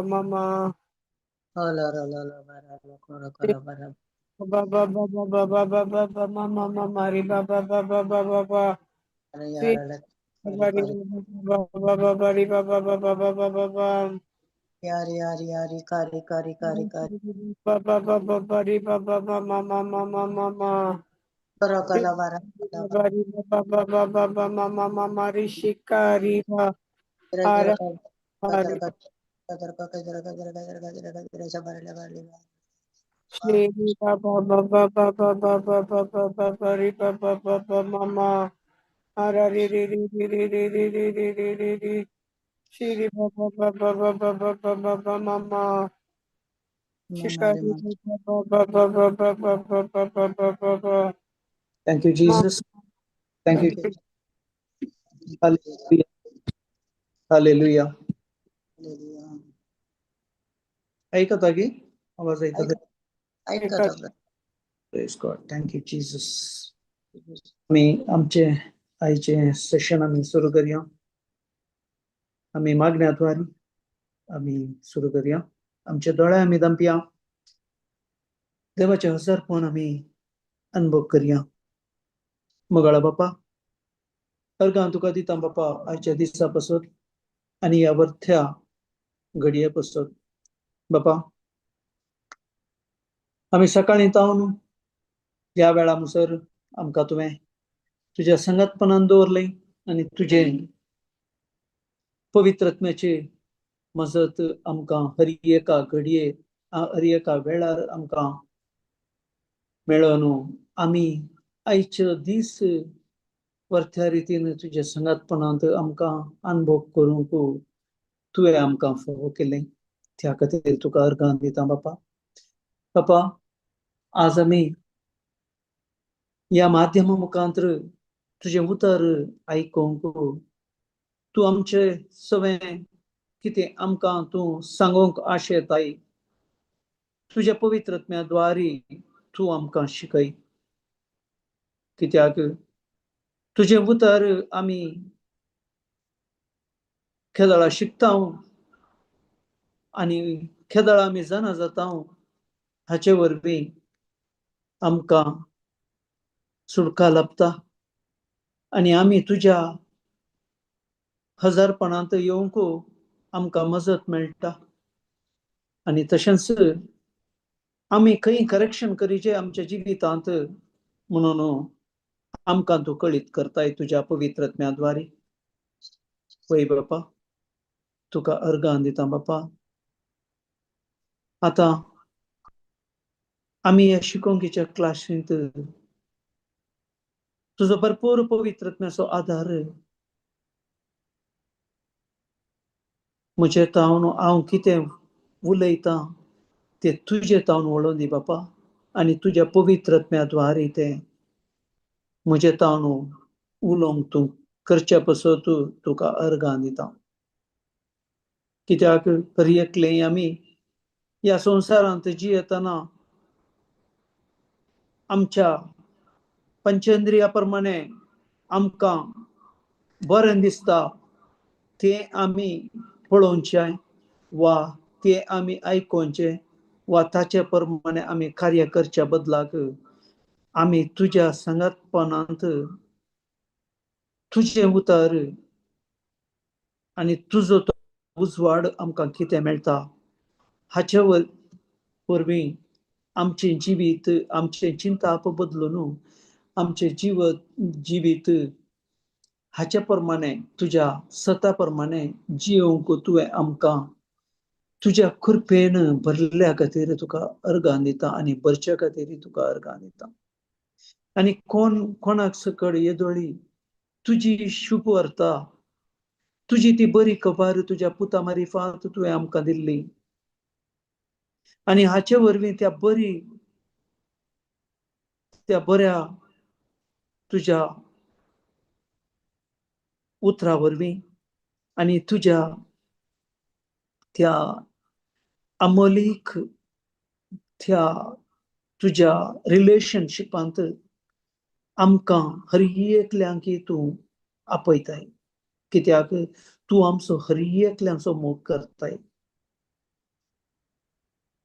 mama. Thank you, Jesus. Thank you. Hallelujah. Hallelujah. ऐकता की आवाज ऐकता? Praise God. Thank you, Jesus. आम्ही आमचे आईचे सेशन आम्ही सुरू करूया. आम्ही मागण्याद्वारे आम्ही सुरू करूया. आमचे दोळे आम्ही दांपया. देवाचे हजारपण आम्ही अनुभव करूया. मगाळा बापा अर्गां तुका दिता बापा आजच्या दिसापासून आणि या वर्थ्या घडयेपासून बापा आम्ही सकाळी तावन या वेळा मुसर आमकां तुवें तुझ्या संगतपणान दवरले आणि तुझे पवित्रत्म्याचे मजत आमकां हर एका घडये हर एका वेळार आमकां मेळोन आम्ही आयचे दीस वर्थ्या रितीन तुझ्या संगतपणांत आमकां अनुभव करूंक तुवें आमकां फोव केलें. त्या खातीर तुका अर्गां दिता बापा. बापा आज आम्ही या माध्यमा मुखांतर तुझे उतर आयकूंक तू आमचे सगळें कितें आमकां तू सांगूंक आशेताय तुझ्या पवित्रत्म्याद्वारे तू आमकां शिकय. कित्याक तुझे उतर आमी खेदळा शिकता आणि खेदळा आमी जाणा जाता हाचे वरवीं आमकां सुडका लाभता आणि आमी तुझ्या हजारपणांत येवंक आमकां मजत मेळटा. आणि तशेंच आमी खंय करेक्शन करीचे आमच्या जिवितांत म्हणून आमकां तूं कळीत करताय तुझ्या पवित्रत्म्याद्वारे. पळय बापा तुका अर्गां दिता बापा. आतां आमी ह्या शिकोवणीच्या क्लासींत तुजो भरपूर पवित्रत्म्याचो आधार म्हजे तावन हांव कितें उलयतां ते तुजे तावन वळोवन दी बापा. आनी तुज्या पवित्रत्म्याद्वारे तें म्हजे तावन उलोवंक तूं करचे पासून तुका अर्गां दिता. कित्याक खरी एकलें आमी ह्या संवसारांत जियेतना आमच्या पंचेंद्रिया प्रमाणे आमकां बरें दिसता तें आमी पळोवचें वा तें आमी आयकोवचें वा ताचे प्रमाणे आमी कार्य करच्या बदलाक आमी तुज्या संगतपणांत तुजें उतर आनी तुजो तो उजवाड आमकां कितें मेळटा हाचे वरवीं आमचें जिवीत आमचें चिंताप बदलून आमचें जिवीत हाचे प्रमाणे तुज्या सता प्रमाणे जियोंक तुवें आमकां तुज्या कृपेन भरल्या खातीर तुका अर्गां दिता आनी भरच्या खातीर तुका अर्गां दिता. आनी कोणाक सकट येदोळी तुजी शुभ वार्ता तुजी ती बरी खबर तुज्या पुता मारिफांत तुवें आमकां दिल्ली आनी हाचे वरवीं त्या बऱ्या तुज्या उतरा वरवीं आनी तुज्या त्या अमोलीक त्या तुज्या रिलेशनशिपांत आमकां हर एकल्यांक तूं आपयताय. कित्याक तूं आमचो हर एकल्यांचो मोग करताय.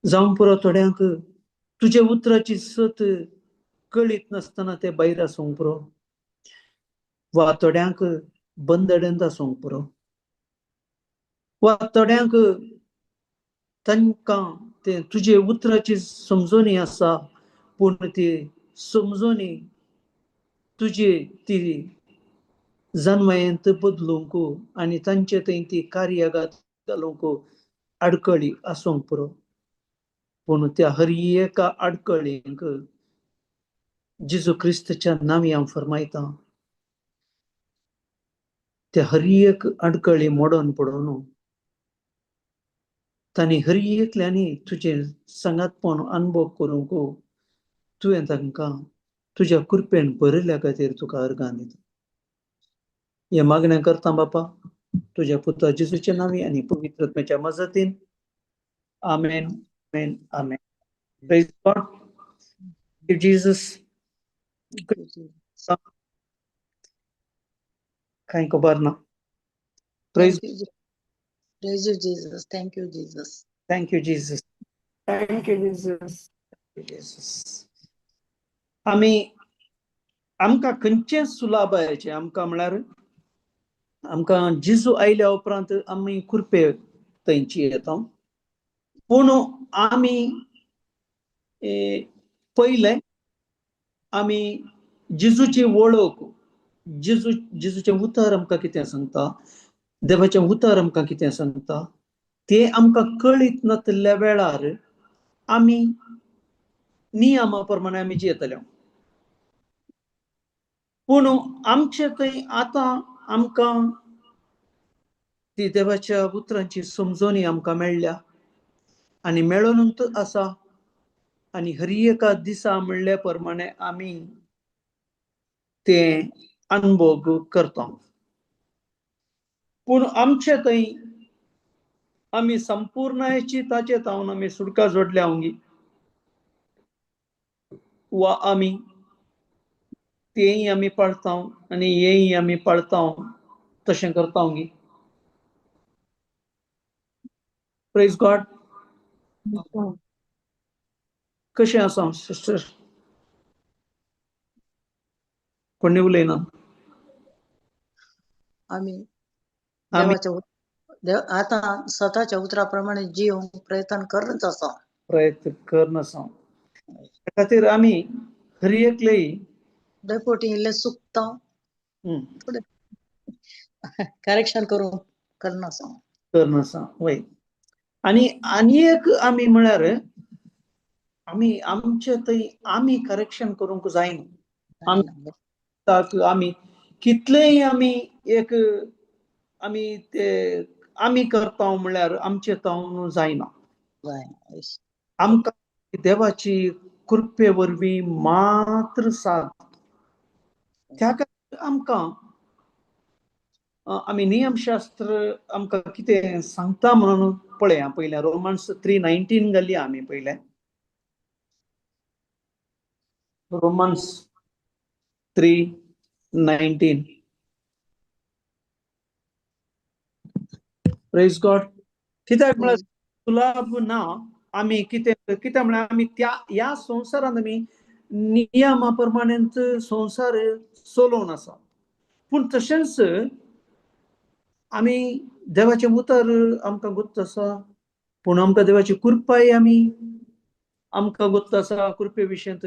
जावं पुरो थोड्यांक तुझे उतराची सत कळीत नसतना ते भायर आसूंक पुरो, वा थोड्यांक बंदडेंत आसूंक पुरो, वा थोड्यांक तांकां ते तुझे उतराची समजोनी आसा पूण ती समजोनी तुजी ती जन्मयंत बदलूंक आनी तांचे थंय ती कार्यागात घालूंक आडकळी आसूंक पुरो. पूण त्या हर एका आडकळींक जेजू क्रिस्तच्या नांवी हांव फरमायतां, त्या हर एक आडकळी मोडोन पडोवन तांणी हर एकल्यांनी तुजें सांगातपण अनुभव करूंक तुवें तांकां तुज्या कृपेन भरिल्ल्या खातीर तुका अर्गां दिता. हे मागणें करता बापा तुज्या पुता जेजूच्या नांवी आनी पवित्र आत्म्याच्या मजतीन. Amen, amen, amen. Praise God. Jesus कांय खबर ना. Praise Jesus. Thank you Jesus. Thank you Jesus. Thank you Jesus. Jesus. आमी आमकां खंयचें सुलाभाचें आमकां म्हळ्यार आमकां जेजू आयल्या उपरांत आमी कृपे थंयची येता, पूण आमी पयले आमी जेजूची वळख, जेजूचें उतर आमकां कितें सांगता, देवाचें उतर आमकां कितें सांगता तें आमकां कळीत नासल्या वेळार आमी नियमा प्रमाणे आमी जियेतले. पूण आमचे थंय आतां आमकां ती देवाच्या उतरांची समजोनी आमकां मेळ्ळ्या आनी मेळोनूच आसा आनी हर एका दिसा म्हणले प्रमाणे आमी ते अनुभव करता. पूण आमचे थंय आमी संपूर्णची ताचे तावन आमी सुटका जोडल्या ओंगी, वा आमी तेय आमी पाळता आनी हेय आमी पाळता तशें करता ओंगी. Praise God. कशें आसा सिस्टर? कोणी उलयना. आमी देवाच्या आतां स्वताच्या उतराप्रमाणे जिवंक प्रयत्न करनच आसा. प्रयत्न करन आसा. त्या खातीर आमी हर एकले डेपोटी इल्लें चुकता करेक्शन करूंक करन आसा. वय. आनी एक आमी म्हळ्यार आमी आमचे थंय आमी करेक्शन करूंक जायना. आमी कितलेय आमी एक आमी ते आमी करता म्हळ्यार आमचे तावन जायना. आमकां देवाची कृपे वरवीं मात्र साथ. त्या खातीर आमकां आमी नियमशास्त्र आमकां कितें सांगता म्हणून पळया. पयल्या रोमन्स 3:19 घालया आमी पयले. रोमन्स 3:19. Praise God. कित्याक म्हळ्यार सुलाभ ना. आमी कितें म्हळ्यार आमी ह्या संवसारांत आमी नियमा प्रमाणेच संवसार चलोवन आसा. पूण तशेंच आमी देवाचें उतर आमकां गुप्त आसा, पूण आमकां देवाची कृपाय आमकां गुप्त आसा कृपे विशयांत.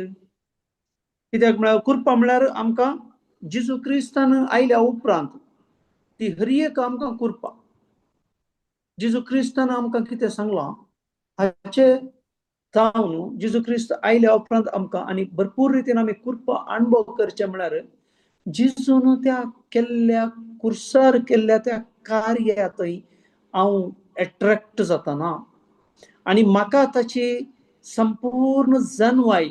कित्याक म्हळ्यार कृपा म्हळ्यार आमकां जेजू क्रिस्तान आयल्या उपरांत ती हर एक आमकां कृपा. जेजू क्रिस्तान आमकां कितें सांगलां हाचे जावन जेजू क्रिस्त आयल्या उपरांत आमकां आनी भरपूर रितीन आमी कृपा अनुभव करचे म्हळ्यार जेजून त्या केल्ल्या कुर्सार केल्ल्या त्या कार्यातय हांव एट्रॅक्ट जातना आनी म्हाका ताची संपूर्ण जाणवाय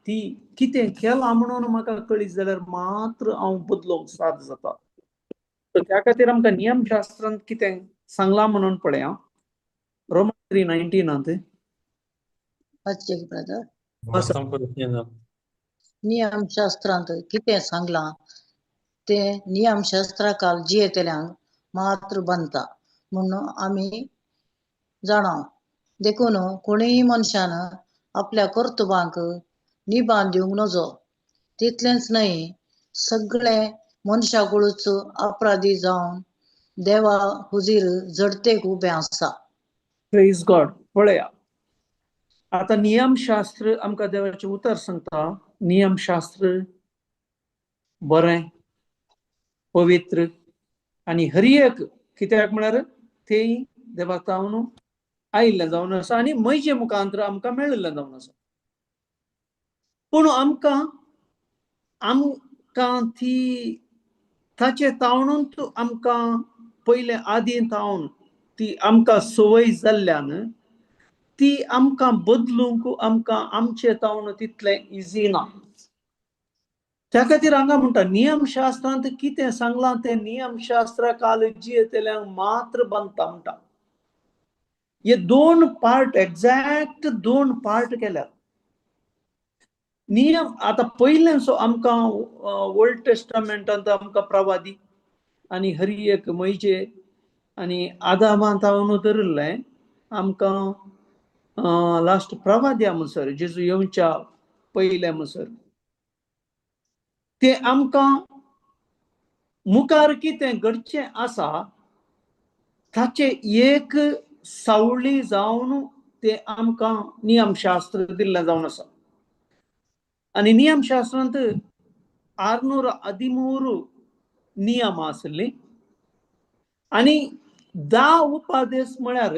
ती कितें केलां म्हणून म्हाका कळीत जाल्यार मात्र हांव बदलोवंक साद जाता. त्या खातीर आमकां नियमशास्त्रांत कितें सांगलां म्हणून पळया. रोमन्स 3:19 नियमशास्त्रांत कितें सांगलां तें नियमशास्त्रा जियेतल्यांक मात्र बांदता म्हणून आमी जाणा. देखून कोणीय मनशान आपल्या कर्तुबांक निबान दिवंक नजो. तितलेंच न्हय, सगळे मनशाकुळूच अपराधी जावन देवा हुजीर जडतेक उबे आसा. Praise God. पळया, आता नियमशास्त्र आमकां देवाचें उतर सांगता. नियमशास्त्र बरें, पवित्र आनी हर एक, कित्याक म्हळ्यार तें देवातावन आयिल्लें जावन आसा आनी मैजे मुखांतर आमकां मेळिल्लें जावन आसा. पूण आमकां ती ताचे तावणूच आमकां पयले आदीं तावन ती आमकां संवय जाल्ल्यान ती आमकां बदलूंक आमकां आमचे तावन तितलें इजी ना. त्या खातीर हांगा म्हणटा, नियमशास्त्रांत कितें सांगलां तें नियमशास्त्रा काल जियेतल्यांक मात्र बांदता म्हणटा. हे 2 पार्ट, एक्झॅक्ट 2 पार्ट केल्यात. नियम आतां पयलेंसो आमकां ओल्ड टेस्टामेंटांत आमकां प्रवादी आनी हर एक मैजे आनी आदामांत तावन धरिल्लें आमकां लास्ट प्रवाद्या म्हणसर, जेजू येवच्या पयले म्हणसर ते आमकां मुखार कितें घडचें आसा ताचे एक सावळी जावन ते आमकां नियमशास्त्र दिल्लें जावन आसा. आनी नियमशास्त्रांत 613 नियमां आसलीं आनी 10 उपादेश म्हळ्यार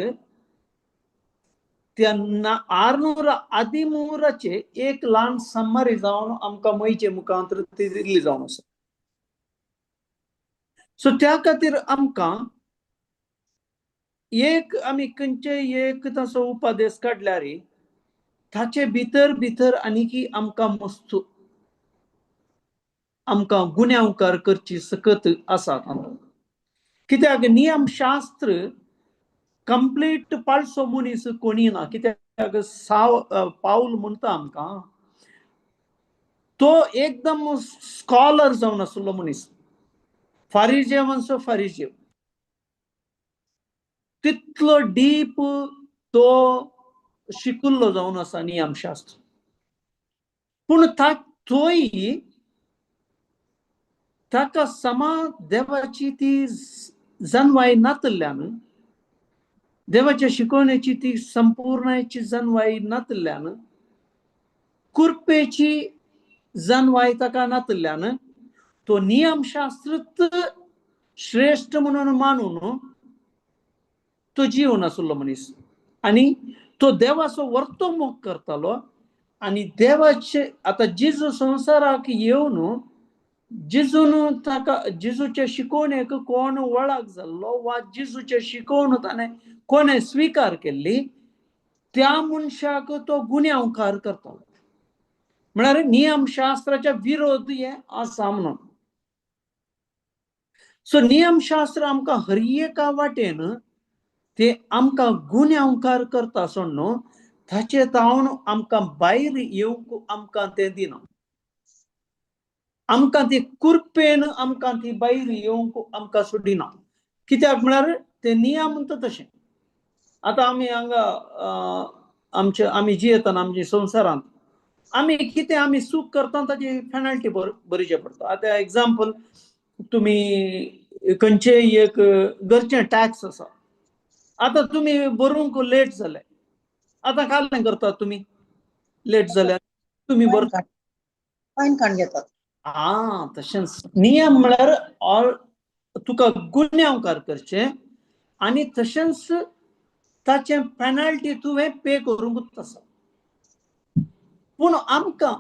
त्या 613चे एक ल्हान समरी जावन आमकां मैजे मुखांतर ती दिल्ली जावन आसा. सो त्या खातीर आमकां एक आमी खंयचेय एक तसो उपादेश काडल्यार ताचे भितर भितर आनीकी आमकां मस्तू आमकां गुन्यांवकार करची सकत आसा. कित्याक नियमशास्त्र कंप्लीट पाळसो मनीस कोणी ना. कित्याक पाऊल म्हणटा आमकां तो एकदम स्कॉलर जावन आसलो मनीस. फारिजेवांचो फारिजेव तितलो डीप तो शिकुल्लो जावन आसा नियमशास्त्र. पूण तोय ताका समा देवाची ती जणवाय नातल्ल्यान, देवाच्या शिकवण्याची ती संपूर्णाची जणवाय नातल्ल्यान, कृपेची जणवाय ताका नातल्ल्यान तो नियमशास्त्रच श्रेष्ठ म्हणून मानून तो जीवन आसलो मनीस. आनी तो देवाचो वर्तोमोग करतालो. आनी देवाचे आता जेजू संवसाराक येवन जेजून ताका जेजूच्या शिकवणेक कोण वळख जाल्लो वा जेजूचे शिकवण ताणें कोणें स्विकार केल्ली त्या मनशाक तो गुन्यांवकार करतालो. म्हळ्यार नियमशास्त्राच्या विरोध हे आसा म्हणून. सो नियमशास्त्र आमकां हर एका वाटेन ते आमकां गुन्यांवकार करता सोड न्हू, ताचे तावन आमकां भायर येवंक आमकां तें दिना. आमकां ती कृपेन आमकां ती भायर येवंक आमकां सोडिना. कित्याक म्हळ्यार ते नियम तशें. आतां आमी हांगा आमी जियेतना आमच्या संवसारांत आमी कितें आमी सूख करता ताची पेनल्टी भरचें पडटा. आतां एग्जाम्पल, तुमी खंयचेय एक घरचें टॅक्स आसा, आतां तुमी भरूंक लेट जाले, आतां कालें करतात तुमी लेट जाल्यार तुमी फायन काडून घेतात. तशेंच नियम म्हळ्यार तुका गुन्यांवकार करचें आनी तशेंच ताचें पेनल्टी तुवें पे करूंकूच आसा. पूण आमकां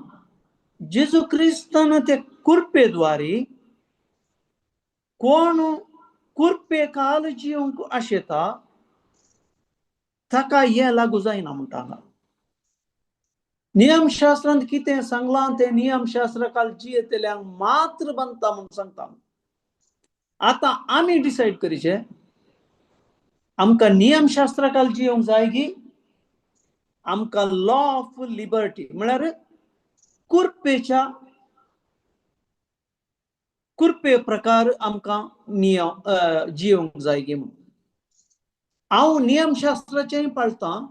जेजू क्रिस्तान ते कृपेद्वारे कोण कृपे काल जिवंक आशेता ताका हें लागू जायना म्हणटा. नियमशास्त्रांत कितें सांगलां तें नियमशास्त्र काल जियेतल्यांक मात्र बांदता म्हणून सांगता. आतां आमी डिसायड करचें आमकां नियमशास्त्रा काल जिवंक जाय की आमकां लॉ ऑफ लिबर्टी म्हळ्यार कृपे प्रकार आमकां जिवंक जाय की म्हणून. हांव नियमशास्त्राचेंय पाळटां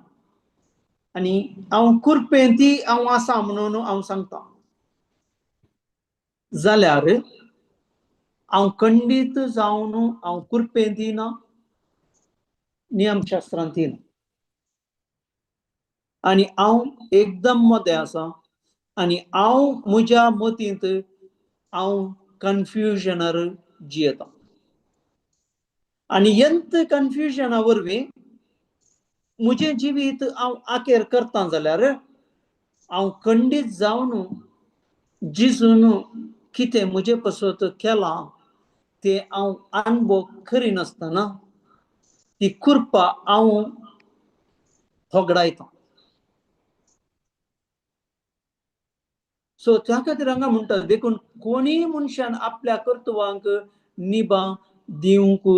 आनी हांव कुरपें ती हांव आसा म्हणून हांव सांगता जाल्यार हांव खंडीत जावन हांव कुरपें दिना नियमशास्त्रांत येना आनी हांव एकदम मोदें आसा आनी हांव म्हज्या मतींत हांव कन्फ्युजनार जियेता आनी हेंत कन्फ्युजना वरवीं म्हजें जिवीत हांव आखेर करता जाल्यार हांव खंडीत जावन जिजून कितें म्हजे पसत केलां तें हांव अनुभव करिनासतना ती कुरपा हांव होगडायतां सो त्या खातीर हांगा म्हणटा देखून कोणीय मनशान आपल्या कर्तव्याक निभा दिवंक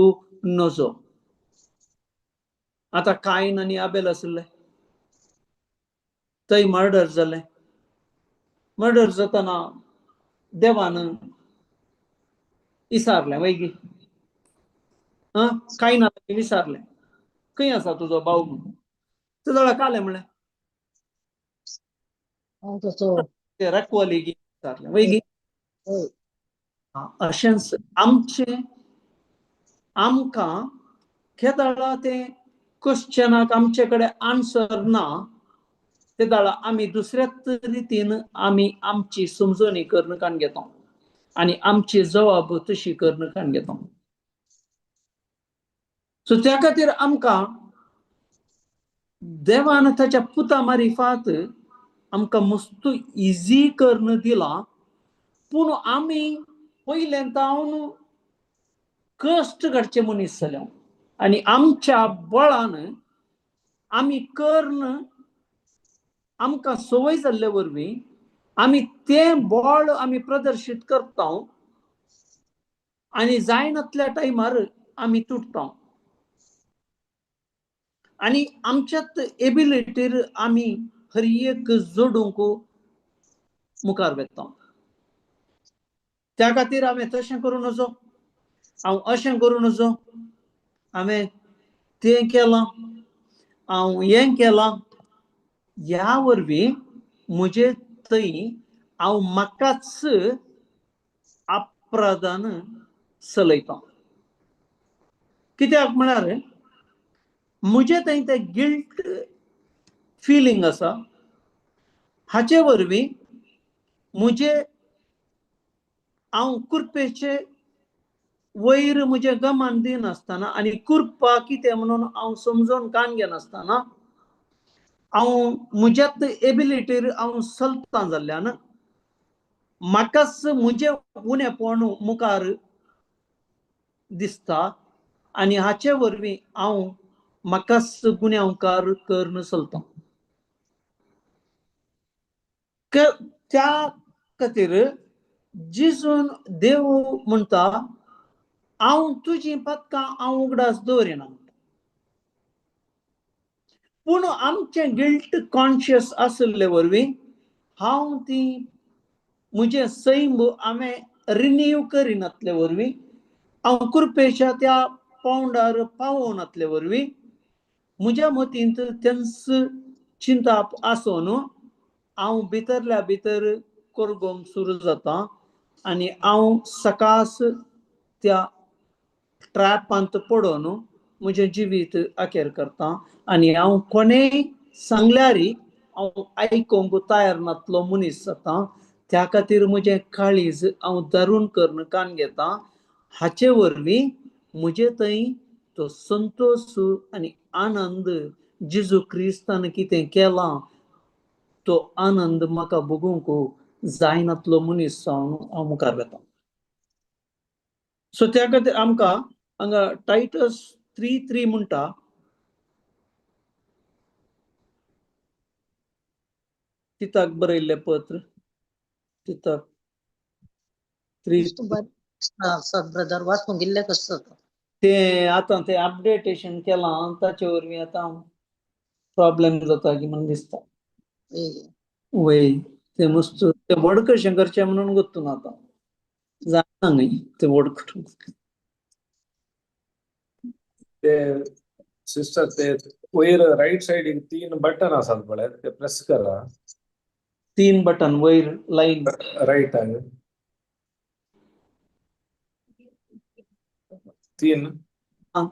नजो आतां कायन आनी आबेल आसले थंय मर्डर जालें मर्डर जातना देवान विचारलें वैगी कायना विचारलें खंय आसा तुजो भाव म्हणून तो जाल्यार कालें म्हणलें हांव तसो ते राखवाली विचारलें वैगी हय अशेंच आमचें आमकां केदाळा तें क्वेश्चनाक आमचे कडेन आन्सर ना ते दाळा आमी दुसऱ्याच रितीन आमी आमची समजणी करणकान घेता आनी आमची जबाब तशी करणकान घेता सो त्या खातीर आमकां देवान ताच्या पुता मारिफात आमकां मस्त इजी करून दिला पूण आमी पयलेंतावन कश्ट काडचे मनीस जाल्या आनी आमच्या बळान आमी कर्ण आमकां संवय जाल्ले वरवीं आमी तें बळ आमी प्रदर्शीत करता आनी जायनातल्या टायमार आमी तुटता आनी आमच्यात एबिलिटीर आमी हर एक जोडूंक मुखार वेता त्या खातीर हांवें तशें करूं नजो हांव अशें करूं नजो हांवें तें केलां हांव हें केलां ह्या वरवीं म्हजे थंय हांव म्हाकाच अपराधान चलयता कित्याक म्हळ्यार म्हजे थंय तें गिल्ट फिलींग आसा हाचे वरवीं म्हजे हांव कुरपेचे वयर म्हजे गमान दिनासतना आनी कुरपा कितें म्हणून हांव समजोन कान घेनासतना हांव म्हज्यात एबिलिटीर हांव चलतां जाल्ल्यान म्हाकाच म्हजें उणेपण मुखार दिसता आनी हाचे वरवीं हांव म्हाकाच गुन्यांवकार करून चलतां त्या खातीर जिजून देव म्हणटा हांव तुजीं पदकां हांव उगडास दवरिना पूण आमचें गिल्ट कॉन्शियस आसले वरवीं हांव ती म्हजें सैम हांवें रिन्यू करिनातले वरवीं हांव कुरपेच्या त्या पावंडार पावोनातले वरवीं म्हज्या मतींत तेंच चिंता आसून हांव भितरल्या भितर कोरगोंक सुरू जाता आनी हांव सकास त्या ट्रॅपांत पडोन म्हजें जिवीत आखेर करता आनी हांव कोणेय सांगल्यारय हांव आयकोंक तयार नासलो मनीस जाता त्या खातीर म्हजें काळीज हांव धरून करून कान घेता हाचे वरवीं म्हजे थंय तो संतोष आनी आनंद जेजू क्रिस्तान कितें केलां तो आनंद म्हाका भोगूंक जायनातलो मनीस जावन हांव मुखार वेता सो त्या खातीर आमकां हांगा टायटस 3:3 म्हणटा तिताक बरयल्लें पत्र तिताक 3 ब्रदर वाचून गेल्ले कसो तें आतां तें अपडेटेशन केलां ताचे वरवीं आतां प्रॉब्लेम जाता की म्हण दिसता वय तें मस्त तें व्हड कशें करचें म्हणून गुंतून आतां जायना न्ही तें व्हड करून ते सिस्टर ते वयर राईट साइडीक 3 बटन आसात पळय ते प्रेस करा 3 बटन वयर लाईन राईटाक 3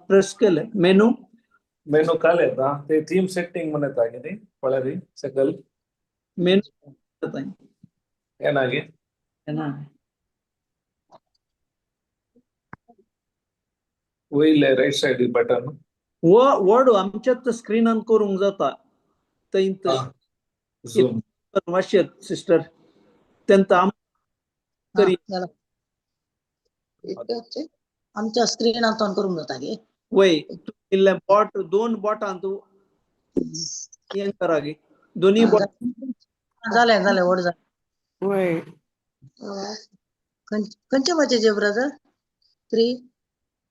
प्रेस केले मेनू मेनू काल येता ते थीम सेटिंग म्हणून येता कितें पळय सकल मेनू ಏನಾಗಿ वयले राईट साइडीक बटन वर्ड आमच्याच स्क्रीनान करूंक जाता थंय झूम वाशेत सिस्टर तेंत करी झालं. इतकंच आहे. आमच्या स्क्रीनातून करून जाता गे वय बॉट 2 बॉटांत हें करा गे दोन्ही बॉट झाले झाले ओढ झाले Wait. खंयचे वाचेचे ब्रदर 3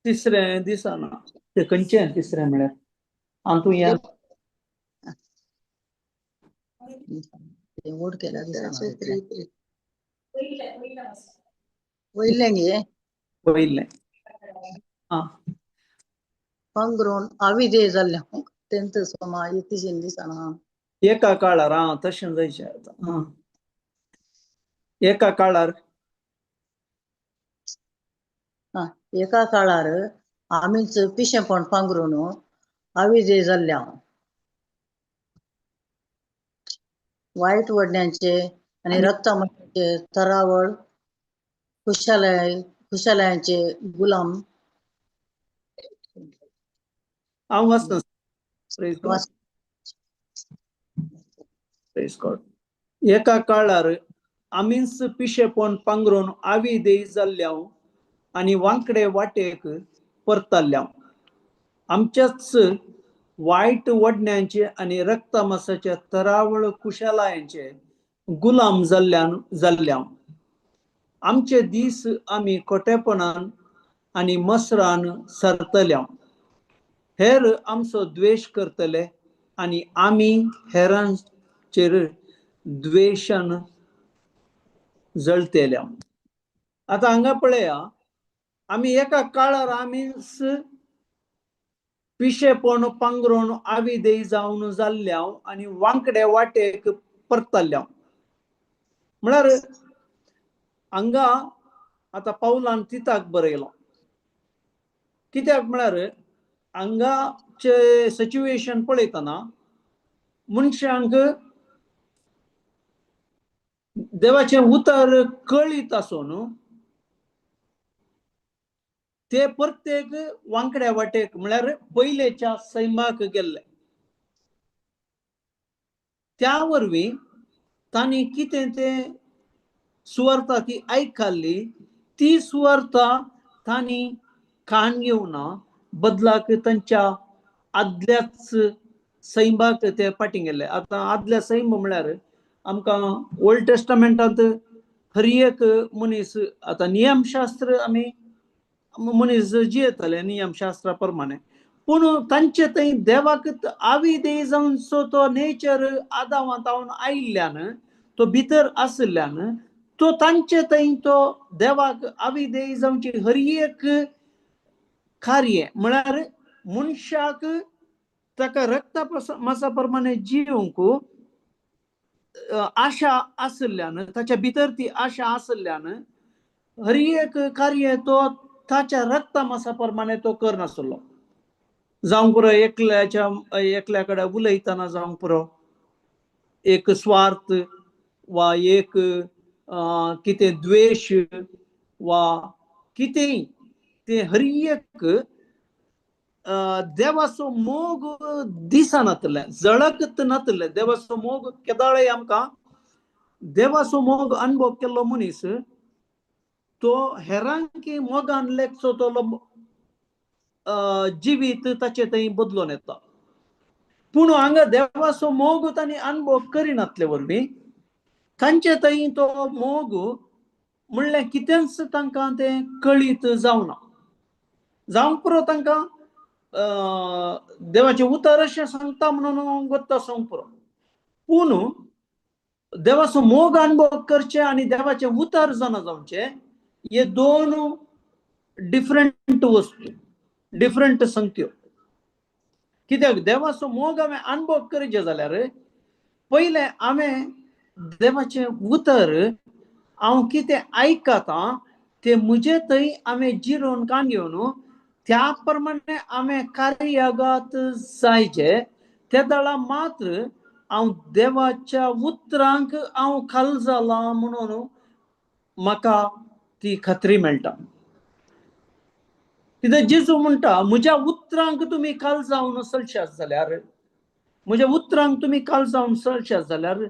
तिसरे दिसना ते खंयचे तिसरे म्हळ्यार हांव तूं या ओढ केला वयले गे पयले पंगरून आवी दे जाल्ले तेंत सोमा इतिशीन दिसना एका काळार तशें जायचें आतां एका काळार एका काळार आमीच पिशेपण पांघरून आवी दे जाल्ल्या वाईट वडण्यांचे आणि रक्ताचे तरावळ खुशालयांचे गुलाम हांव वाचता प्रेज गॉड एका काळार आमीच पिशेपण पांघरून आवी देई जाल्ल्या आनी वांकडे वाटेक परतल्ल्या आमच्याच वायट वडण्यांचे आणि रक्तमासाच्या तरावळ कुशालायांचे गुलाम जाल्ल्या आमचे दीस आमी खोटेपणान आणि मसरान सरतल्या हेर आमचो द्वेष करतले आणि आमी हेरांचेर द्वेषान जळतेल्या आता हांगा पळया आमी एका काळार आमीच पिशेपण पांघरून आवी देई जावन जाल्ल्या आणि वांकडे वाटेक परतल्ल्या म्हळ्यार हांगा आता पावलान तिताक बरयलो कित्याक म्हळ्यार हांगाचे सिच्युएशन पळयतना मनशांक देवाचे उतर कळीत आसून ते प्रत्येक वांकड्या वाटेक म्हळ्यार पयलेच्या सैमाक गेल्ले त्या वरवीं तांणी कितें ते सुवार्ता ती आयकल्ली ती सुवार्ता तांणी कान घेवना बदलाक तांच्या आदल्याच सैमाक ते फाटीं गेले आतां आदल्या सैम म्हळ्यार आमकां ओल्ड टेस्टामेंटांत हर एक मनीस आतां नियमशास्त्र आमी मनीस जियेताले नियमशास्त्रा प्रमाणे पूण तांचे थंय देवाक आवी देई जावनचो तो नेचर आदामांतावन आयिल्ल्यान तो भितर आशिल्ल्यान तो तांचे थंय तो देवाक आवी देई जावची हर एक कार्य म्हळ्यार मनशाक ताका रक्ता मासा प्रमाणे जिवंक आशा आशिल्ल्यान ताच्या भितर ती आशा आशिल्ल्यान हर एक कार्य तो ताच्या रक्ता मासा प्रमाणे तो करनासलो जावं पुरो एकल्या कडेन उलयतना जावं पुरो एक स्वार्थ वा एक कितें द्वेष वा कितेंय ते हर एक देवाचो मोग दिसनातले जळकत नातले देवाचो मोग केदाळय आमकां देवाचो मोग अनुभव केल्लो मनीस तो हेरांकी मोगान लेखचो तो जिवीत ताचे थंय बदलून येता पूण हांगा देवाचो मोग तांणी अनुभव करिनातले वरवीं तांचे थंय तो मोग म्हणलें कितेंच तांकां तें कळीत जावना जावं पुरो तांकां देवाचें उतर अशें सांगता म्हणून वता सोंग पुरो पूण देवाचो मोग अनुभव करचे आनी देवाचें उतर जाणा जावचें हे दोन डिफरंट वस्तू डिफरंट संगत्यो कित्याक देवाचो मोग हांवें अनुभव करचे जाल्यार पयले हांवें देवाचें उतर हांव कितें आयकतां तें म्हजे थंय हांवें जिरोवन काडून घेवन त्या प्रमाणे हांवें कार्यागात जायचे त्या वेळा मात्र हांव देवाच्या उतरांक हांव खाल जाला म्हणून म्हाका ती खात्री मेळटा. कित्याक जेजू म्हणटा म्हज्या उतरांक तुमी काल जावन चलशात जाल्यार म्हज्या उतरांक तुमी काल जावन चलशात जाल्यार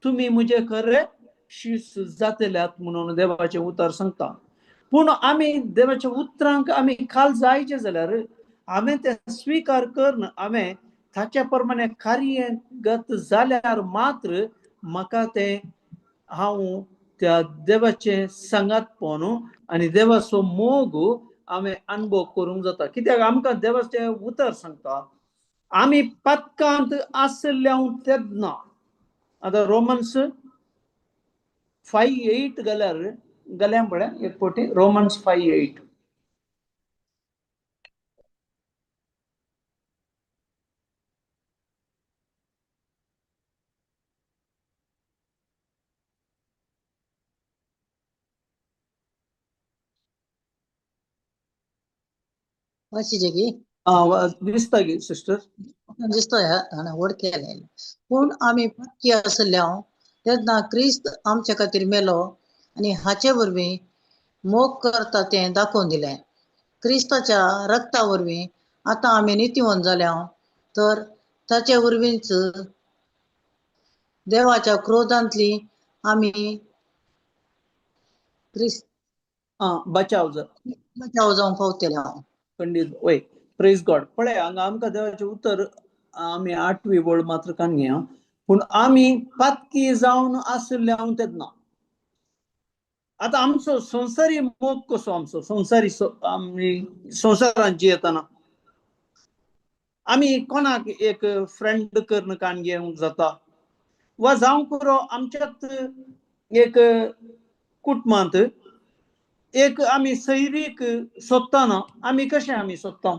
तुमी म्हजे खरे शिश्य जातल्यात म्हणून देवाचें उतर सांगता. पूण आमी देवाच्या उतरांक आमी काल जायचे जाल्यार हांवें तें स्विकार करून हांवें ताच्या प्रमाणे कार्यगत जाल्यार मात्र म्हाका तें हांव त्या देवाचें सांगातपण आनी देवाचो मोग हांवें अनुभव करूंक जाता. कित्याक आमकां देवाचें उतर सांगता आमी पदकांत आसल्या तेन्ना आतां रोमन्स 5:8 घाल्या पळय एक पोटी रोमन्स 5:8 वाचिचे की दिसता गे सिस्टर. दिसतोय हाणे वड केलेले. पूण आमी पक्की आसल्या तेन्ना क्रिस्त आमच्या खातीर मेलो आनी हाचे वरवीं मोग करता तें दाखोवन दिलें. क्रिस्ताच्या रक्ता वरवीं आतां आमी नितीवंत जाल्या तर ताचे वरवींच देवाच्या क्रोधांतली आमी क्रिस्त बचाव बचाव जावंक पावतले हांव खंडीत वय प्रेज गॉड. पळय हांगा आमकां देवाचें उतर आमी 8वी वळ मात्र काडून घेया. पूण आमी पातकी जावन आसल्या तेन्ना आतां आमचो संवसारी मोग कसो आमचो संवसारी आमी संवसारांत जियेतना आमी कोणाक एक फ्रेंड करून काडून घेवंक जाता वा जावं पुरो आमच्याच एक कुटुंबांत एक आमी सैरीक सोदतना आमी कशें आमी सोदता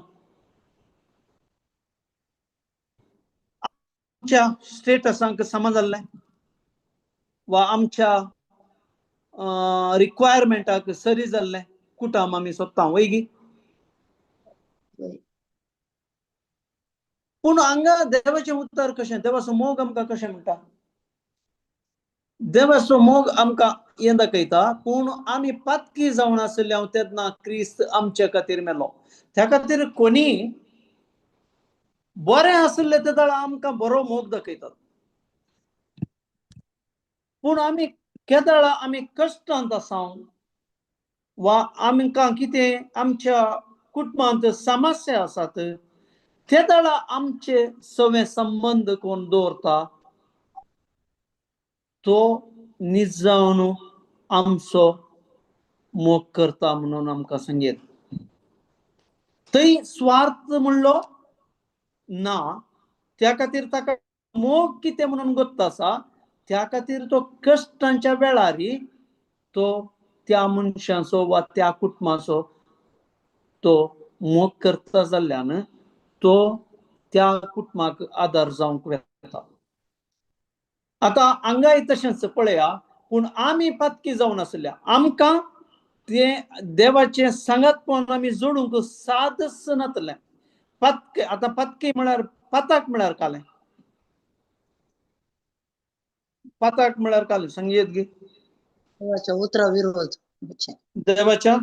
आमच्या स्टेटसांक सम जाल्लें वा आमच्या रिक्वायरमेंटाक सरी जाल्लें कुटुंब आमी सोदता वैगी. पूण हांगा देवाचें उतर कशें देवाचो मोग आमकां कशें म्हणटा देवाचो मोग आमकां हें दाखयता पूण आमी पातकी जावन आसल्या तेन्ना क्रिस्त आमच्या खातीर मेलो. त्या खातीर कोणी बरें आसलें ते वेळा आमकां बरो मोग दाखयतात. पूण आमी केदळा आमी कश्टांत आसा वा आमकां कितें आमच्या कुटुंबांत समस्या आसात ते वेळा आमचे सगळे संबंध कोण दवरता तो निजावन आमचो मोग करता म्हणून आमकां सांगेत. थंय स्वार्थ म्हणलो ना. त्या खातीर ताका मोग कितें म्हणून गोत्ता आसा त्या खातीर तो कश्टांच्या वेळार तो त्या मनशाचो वा त्या कुटुंबाचो तो मोग करता जाल्ल्यान तो त्या कुटुंबाक आदार जावंक येता. आतां हांगाय तशेंच पळया पूण आमी पातकी जावन आसल्या आमकां तें देवाचें सांगातपण आमी जोडूंक सादच नातलें. पत्के आतां पत्की म्हळ्यार पाताक म्हळ्यार कालें पाताक म्हळ्यार कालें सांगयेत गे देवाच्या उतरा विरोध देवाच्या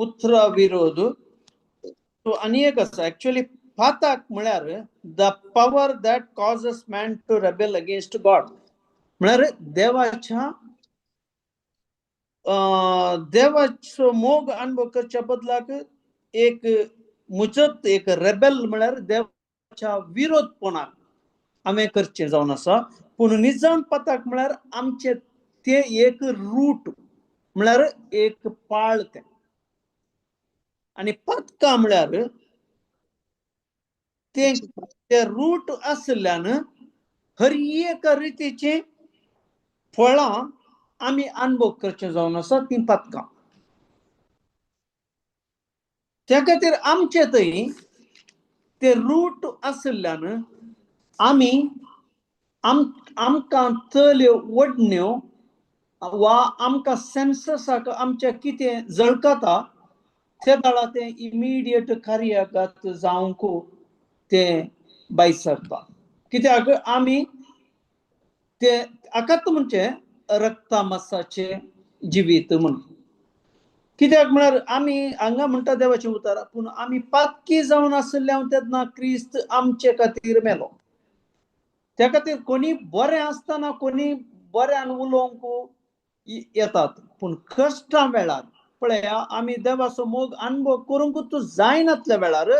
उतरा विरोध. आनी एक आसा एक्चुअली पाताक म्हळ्यार the power that causes man to rebel against God म्हळ्यार देवाचो मोग अनुभव करच्या बदलाक एक मुजत एक रेबेल म्हळ्यार देवाच्या विरोधपणाक हांवें करचें जावन आसा. पूण निजान पाताक म्हळ्यार आमचें तें एक रूट म्हळ्यार एक पाळ तें आनी पदकां म्हळ्यार तें रूट आसल्यान हर एक रितीची फळां आमी अनुभव करचें जावन आसा ती पदकां. त्या खातीर आमचे थंय ते रूट आशिल्ल्यान आमी आमकां तल्यो वडण्यो वा आमकां सेन्ससाक आमच्या कितें जळकता त्या दाळा ते इमिडिएट कार्यागत जावंक ते भायर सरता. कित्याक आमी ते आकात म्हणजे रक्ता मांसाचे जिवीत म्हणून. कित्याक म्हळ्यार आमी हांगा म्हणटा देवाचें उतर, पूण आमी पातकी जावन आशिल्ल्यान तेन्ना क्रिस्त आमचे खातीर मेलो. त्या खातीर कोणी बरें आसतना कोणी बऱ्यान उलोवंक येतात, पूण कश्टां वेळार पळया आमी देवाचो मोग अनुभव करूंकूच जायनातल्या वेळार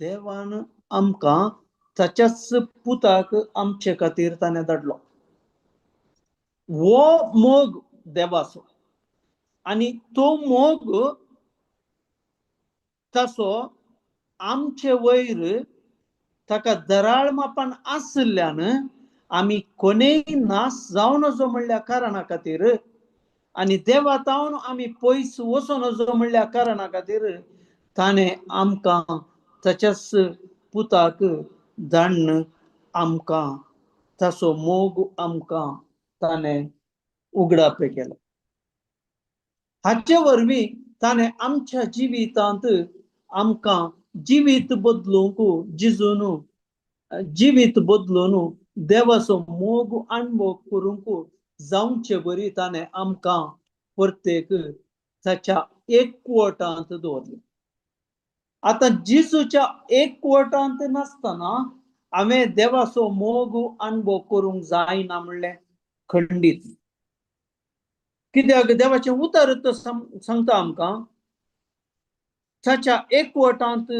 देवान आमकां ताच्याच पुताक आमचे खातीर ताणें धाडलो. वो मोग देवाचो आनी तो मोग ताचो आमचे वयर ताका दराळ मापान आशिल्ल्यान आमी कोणेय नाश जावन नजो म्हणल्या कारणा खातीर आनी देवातावन आमी पयस वचून नजो म्हणल्या कारणा खातीर ताणें आमकां ताच्याच पुताक धाडन आमकां ताचो मोग आमकां ताणें उगडाप केलो. हाचे वरवीं ताणें आमच्या जिवितांत आमकां जिवीत बदलूंक जिजून जिवीत बदलून देवाचो मोग अनुभव करूंक जावचे बरी ताणें आमकां प्रत्येक ताच्या एकवटांत दवरले. आतां जिजूच्या एकवटांत नासतना हांवें देवाचो मोग अनुभव करूंक जायना म्हणलें खंडीत. कित्याक देवाचें उतर सांगता आमकां ताच्या एकवटांत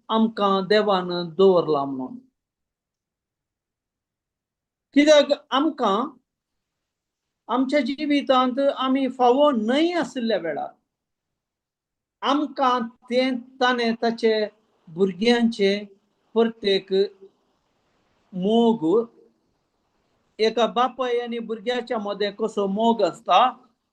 आमकां देवान दवरला म्हणून. कित्याक आमकां आमच्या जिवितांत आमी फावो न्हय आशिल्ल्या वेळार आमकां तें ताणें ताचे भुरग्यांचे प्रत्येक मोग एका बापाय आनी भुरग्याच्या मदें कसो मोग आसता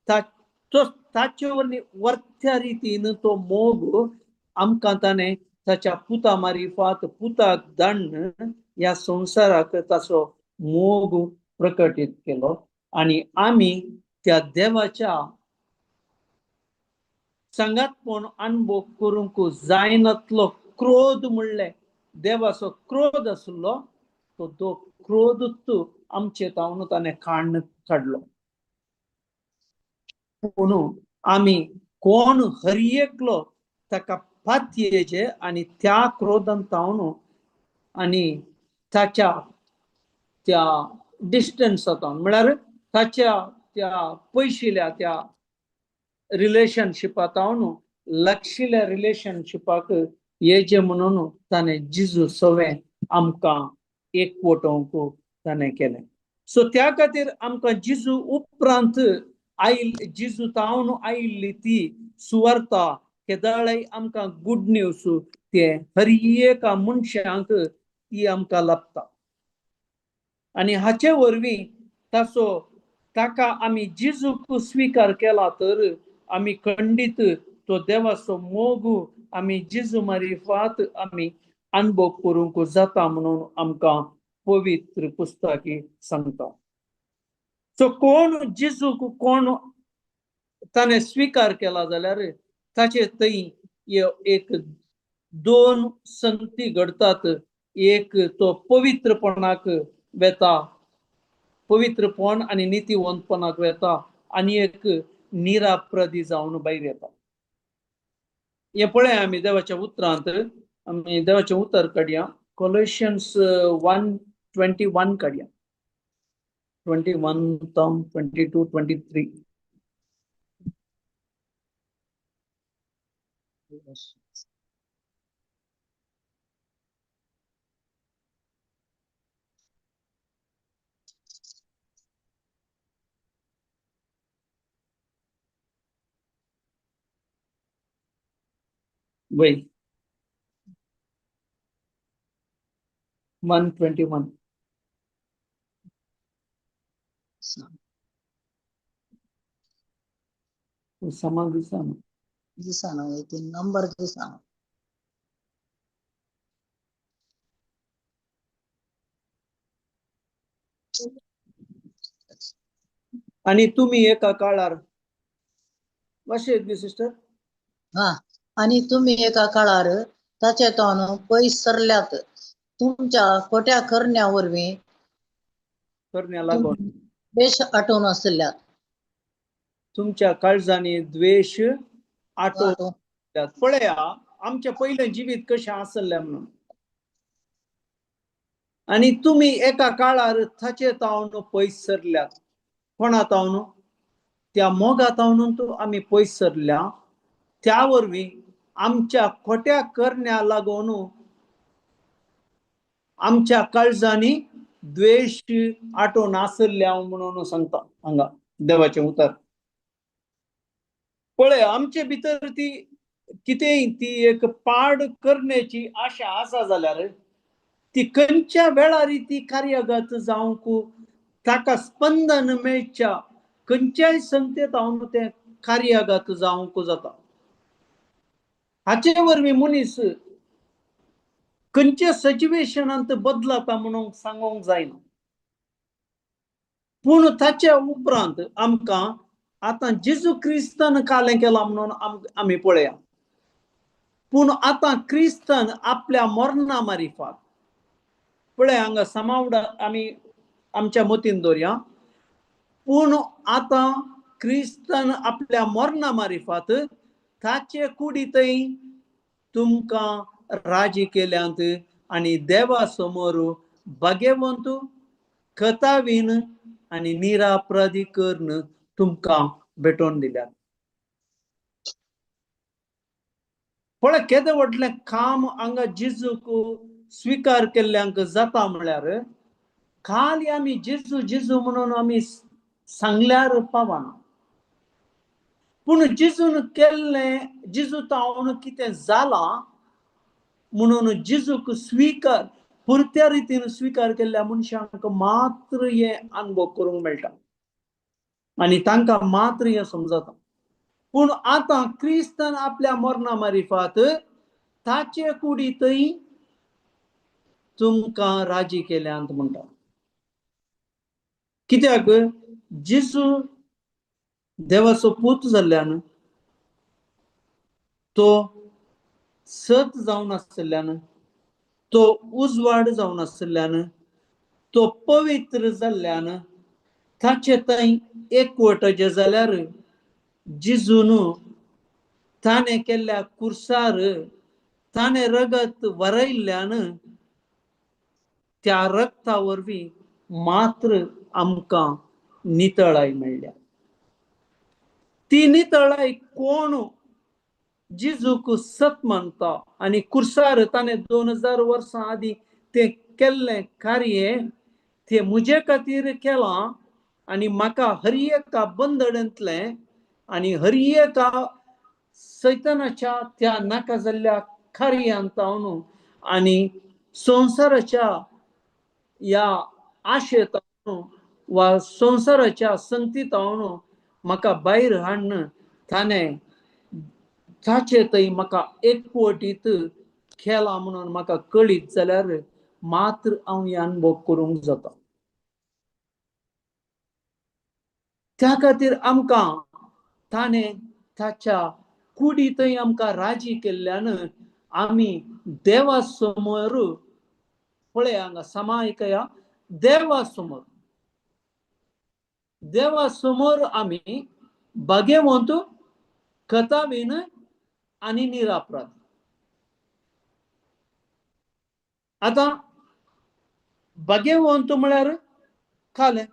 ताचे वरवीं वर्त्या रितीन तो मोग आमकां ताणें ताच्या पुता मारिफात पुताक धाडन ह्या संवसाराक ताचो मोग प्रकटीत केलो आनी आमी त्या देवाच्या सांगातपण अनुभव करूंक जायनातलो क्रोध म्हणलें देवाचो क्रोध आशिल्लो तो क्रोधूच आमचे तावन ताणें काडलो. म्हणून आमी कोण हरयेकलो ताका पातयेचे आनी त्या क्रोधान तावन आनी ताच्या त्या डिस्टन्सांत म्हळ्यार ताच्या त्या पयशिल्ल्या त्या रिलेशनशिपांत लागशिल्ल्या रिलेशनशिपाक येचे म्हणून ताणें जिजू सवें आमकां एकवटोवंक ताणें केलें. सो त्या खातीर आमकां जिजू उपरांत जिजू तावन आयिल्ली ती सुवार्ता केदाळय आमकां गुड न्यूज ते हर एका मनशांक ती आमकां लाभता. आनी हाचे वरवीं ताका आमी जिजूक स्विकार केला तर आमी खंडीत तो देवाचो मोग आमी जिजू मारिफात आमी अनुभव करूंक जाता म्हणून आमकां पवित्र पुस्तकी सांगता. सो कोण जिजूक कोण ताणें स्विकार केला जाल्यार ताचे थंय एक दोन संगती घडतात. एक तो पवित्रपणाक वेता, पवित्रपण आनी नितीवंतपणाक वेता आनी एक निराप्रदी जावन भायर येता. हे पळय आमी देवाच्या उतरांत आमी देवाचें उतर काडया. कोलोसियन्स 1:21 काडया. 21 tam 22 23. वय 1:21. समाज दिसना. दिसाना ती नंबर दिसाना. आणि तुम्ही एका काळार सिस्टर हा आणि तुम्ही एका काळार ताचे तोन पयस सरल्यात तुमच्या खोट्या करण्यावरवी करण्या लागून देश आटोवन आसल्यात. तुमच्या काळजाने द्वेष आटो आटोवन पळया आमच्या पहिलं जीवित कशें आसल्लें म्हणून. आणि तुम्ही एका काळार थाचे तावन पयस सरल्यात. कोणा तावन? त्या मोगा तावन आम्ही पयस सरल्या. त्या वरवीं आमच्या खोट्या करण्या लागून आमच्या काळजांनी द्वेष आटोवन आसल्या म्हणून सांगता हांगा देवाचें उतर. पळय आमचे भितर ती कितेंय ती एक पाड करण्याची आशा आसा जाल्यार ती खंयच्या वेळार ती कार्यगत जावंक ताका स्पंदन मेळच्या खंयच्याय संगतेत हांव तें कार्यगत जावंक जाता. हाचे वरवीं मनीस खंयच्या सिच्युएशनांत बदलता म्हणून सांगूंक जायना. पूण ताच्या उपरांत आमकां आतां जेजू क्रिस्तान कालें केलां म्हणून आमी पळया. पूण आतां क्रिस्तान आपल्या मरणा मारिफात पळय हांगा समावडा आमी आमच्या मतीन दवरया. पूण आतां क्रिस्तान आपल्या मरणा मारिफात ताचे कुडींतय तुमकां राजी केल्यांत आनी देवा समोर भाग्यवंत खतावीन आनी निरापराधी कर्ण तुमकां भेटोवन दिल्यात. पळय केदें व्हडलें काम हांगा जेजूक स्विकार केल्ल्यांक जाता म्हळ्यार खाली आमी जेजू जेजू म्हणून आमी सांगल्यार पावना. पूण जेजून केल्लें जेजू तावन कितें जालां म्हणून जेजूक स्विकार पुरत्या रितीन स्विकार केल्ल्या मनशांक मात्र हे अनुभव करूंक मेळटा आनी तांकां मात्र हें समजता. पूण आतां क्रिस्तान आपल्या मरणा मारिफात ताचे कुडींतय तुमकां राजी केल्यांत म्हणटा. कित्याक जेजू देवाचो पूत जाल्ल्यान तो सत जावन आसल्यान तो उजवाड जावन आसल्यान तो पवित्र जाल्ल्यान ताचे थंय एकवटाचे जाल्यार जेजून ताणें केल्ल्या कुर्सार ताणें रगत वरयल्ल्यान त्या रगता वरवीं मात्र आमकां नितळाय मेळ्ळ्या. ती नितळाय कोण जेजूक सत मानता आनी कुर्सार ताणें 2000 वर्सां आदीं तें केल्लें कार्य तें म्हजे खातीर केलां आनी म्हाका हर एका बंदडांतलें आनी हर एका सैतानाच्या त्या नाका जाल्ल्या कार्यांत हांव आनी संवसाराच्या ह्या आशेंत वा संवसाराच्या संगतींत हांव म्हाका भायर हाडून ताणें ताचे थंय म्हाका एकवटीत केलां म्हणून म्हाका कळीत जाल्यार मात्र हांव हे अनुभव करूंक जाता. त्या खातीर आमकां ताणें ताच्या कुडींतय आमकां राजी केल्ल्यान आमी देवा समोर पळय हांगा समा आयकया देवा समोर आमी भाग्यवंत खतावीन आनी निरापराध. आतां भाग्यवंत म्हळ्यार खालें